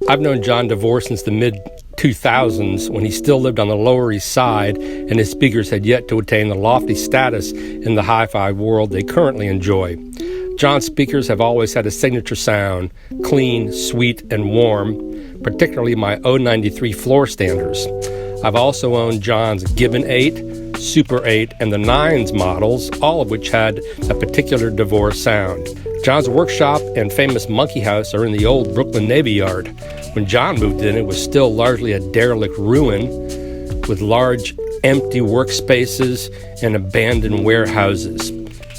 I've known John DeVore since the mid-2000s when he still lived on the Lower East Side and his speakers had yet to attain the lofty status in the hi-fi world they currently enjoy. John's speakers have always had a signature sound, clean, sweet, and warm, particularly my 093 floor standers. I've also owned John's Gibbon 8, Super 8, and the 9s models, all of which had a particular DeVore sound. John's workshop and famous Monkeyhaus are in the old Brooklyn Navy Yard. When John moved in, it was still largely a derelict ruin with large empty workspaces and abandoned warehouses.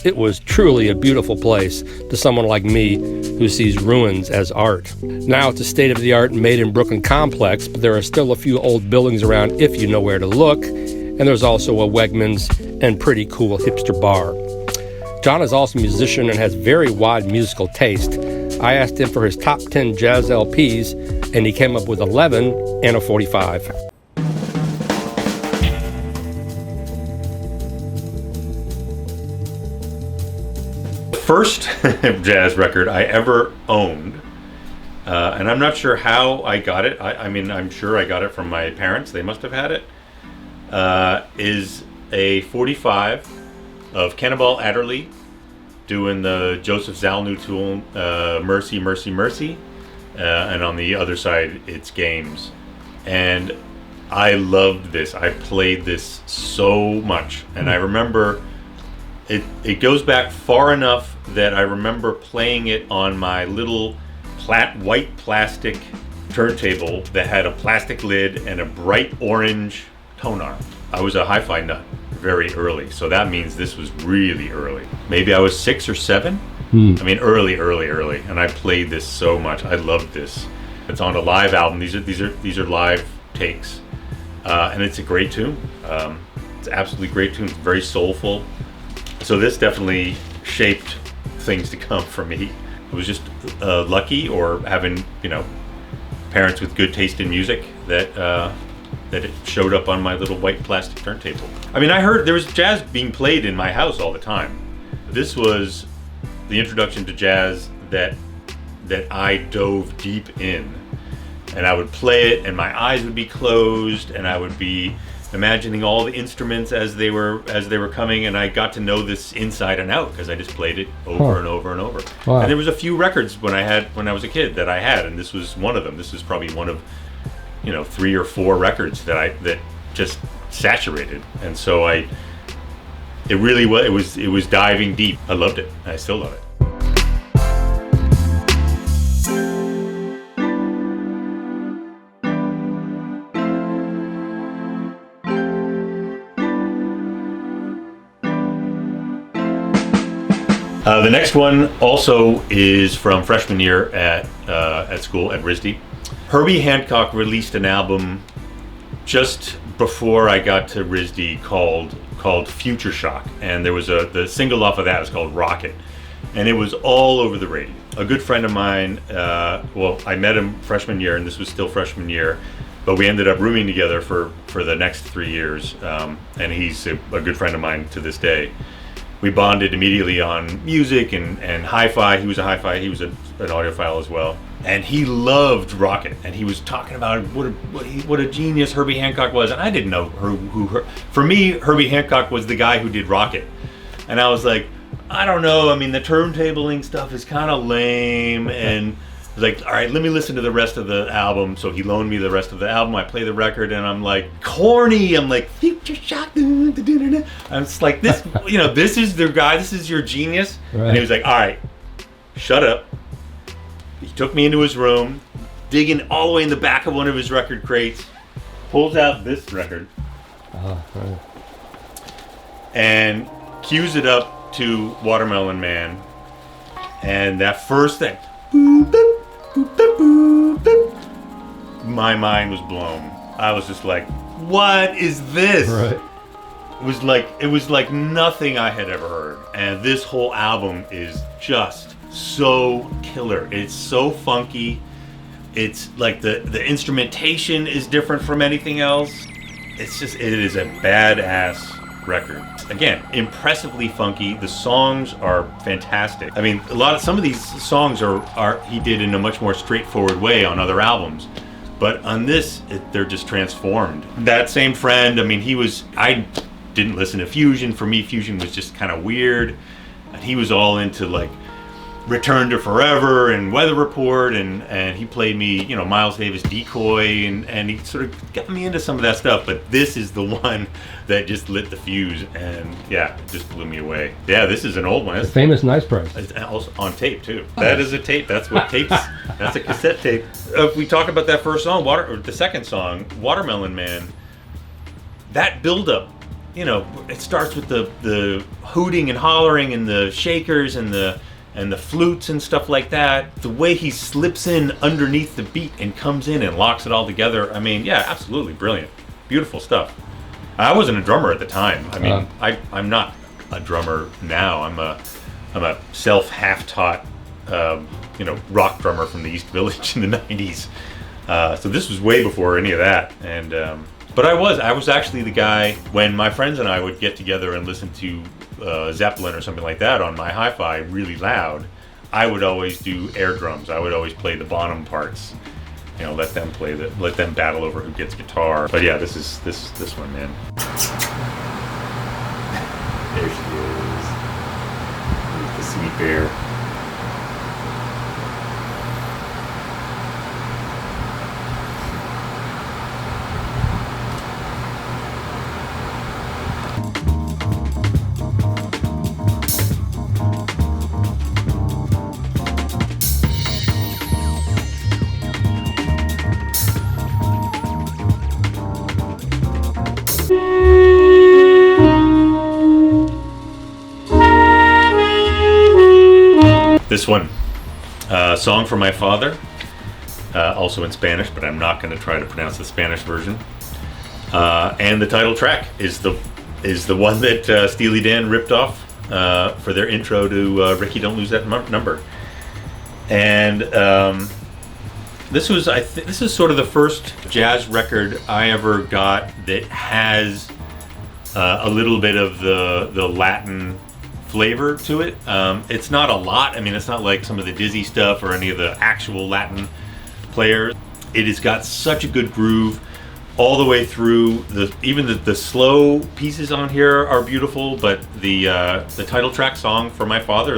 It was truly a beautiful place to someone like me who sees ruins as art. Now it's a state-of-the-art made-in-Brooklyn complex, but there are still a few old buildings around if you know where to look, and there's also a Wegmans and pretty cool hipster bar. John is also a musician and has very wide musical taste. I asked him for his top 10 jazz LPs, and he came up with 11 and a 45. First jazz record I ever owned, and I'm not sure how I got it. I mean, I'm sure I got it from my parents. They must have had it. Is a 45 of Cannonball Adderley doing the Joseph Zalnu tune, Mercy, Mercy, Mercy. And on the other side, it's Games. And I loved this. I played this so much. And I remember it goes back far enough that I remember playing it on my little white plastic turntable that had a plastic lid and a bright orange tone arm. I was a hi-fi nut very early, so that means this was really early. Maybe I was 6 or 7. I mean, early, and I played this so much. I loved this. It's on a live album. These are live takes, and it's a great tune. It's an absolutely great tune. It's very soulful. So this definitely shaped things to come for me. I was just lucky, or having parents with good taste in music that it showed up on my little white plastic turntable. I mean, I heard there was jazz being played in my house all the time. This was the introduction to jazz that I dove deep in, and I would play it and my eyes would be closed and I would be imagining all the instruments as they were coming, and I got to know this inside and out because I just played it over and over and over. Wow. And there was a few records when I was a kid that I had, and this was one of them. This is probably one of 3 or 4 records that just saturated, and so it was diving deep. I loved it. I still love it. The next one also is from freshman year at school at RISD. Herbie Hancock released an album just before I got to RISD called Future Shock, and there was the single off of that is called Rocket, and it was all over the radio. A good friend of mine, I met him freshman year, and this was still freshman year, but we ended up rooming together for the next 3 years, and he's a good friend of mine to this day. We bonded immediately on music and hi-fi. He was a hi-fi, he was an audiophile as well. And he loved Rocket, and he was talking about what a genius Herbie Hancock was. And I didn't know for me, Herbie Hancock was the guy who did Rocket. And I was like, I don't know, I mean, the turntabling stuff is kind of lame. And I was like, all right, let me listen to the rest of the album. So he loaned me the rest of the album. I play the record, and I'm like, corny. I'm like, Future Shock. I'm just like, this, this is the guy. This is your genius. Right. And he was like, all right, shut up. He took me into his room, digging all the way in the back of one of his record crates, pulls out this record, right, and cues it up to Watermelon Man. And that first thing, boop, boop, boop, boop, boop, my mind was blown. I was just like, what is this? Right. It was like nothing I had ever heard. And this whole album is just so killer. It's so funky. It's like the instrumentation is different from anything else. It is a badass record. again, impressively funky. The songs are fantastic. I mean, some of these songs are he did in a much more straightforward way on other albums. But on this, they're just transformed. That same friend, I mean, I didn't listen to Fusion. For me, Fusion was just kind of weird. And he was all into like Return to Forever and Weather Report, and he played me, you know, Miles Davis Decoy, and he sort of got me into some of that stuff. But this is the one that just lit the fuse, and yeah, it just blew me away. Yeah, this is an old one. The famous Nice Price. It's also on tape too. That is a tape. That's what tapes. That's a cassette tape. If we talk about that first song, or the second song, Watermelon Man, that buildup, you know, it starts with the hooting and hollering and the shakers and the flutes and stuff like that. The way he slips in underneath the beat and comes in and locks it all together. I mean, yeah, absolutely brilliant. Beautiful stuff. I wasn't a drummer at the time. I mean, I'm not a drummer now. I'm a self-half-taught, rock drummer from the East Village in the 90s. So this was way before any of that. And but I was actually the guy when my friends and I would get together and listen to Zeppelin or something like that on my hi-fi really loud. I would always do air drums. I would always play the bottom parts. You know, let them battle over who gets guitar. But yeah, this one, man. There she is. The sweet bear. This one, Song for My Father, also in Spanish, but I'm not going to try to pronounce the Spanish version. And the title track is the one that Steely Dan ripped off for their intro to Ricky Don't Lose That Number. And this is sort of the first jazz record I ever got that has a little bit of the Latin flavor to it. It's not a lot. I mean, it's not like some of the Dizzy stuff or any of the actual Latin players. It has got such a good groove all the way through. Even the slow pieces on here are beautiful, but the title track, Song for My Father,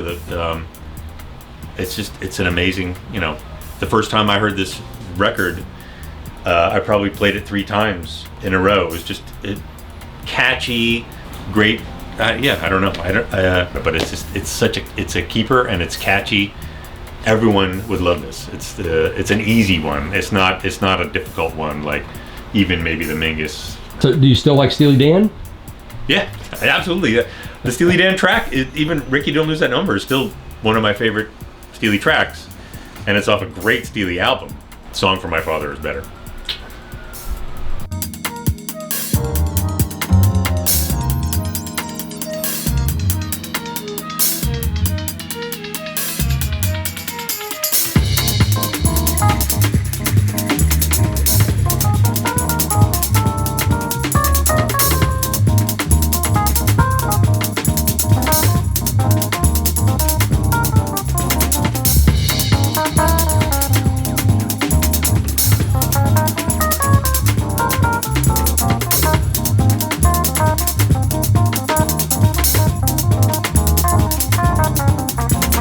it's an amazing, you know, the first time I heard this record, I probably played it 3 times in a row. It was just catchy, great. I don't know. But it's a keeper, and it's catchy. Everyone would love this. It's an easy one. It's not a difficult one like even maybe the Mingus. So do you still like Steely Dan? Yeah, absolutely. The Steely Dan track, even Ricky Don't Lose That Number, is still one of my favorite Steely tracks, and it's off a great Steely album. Song for My Father is better.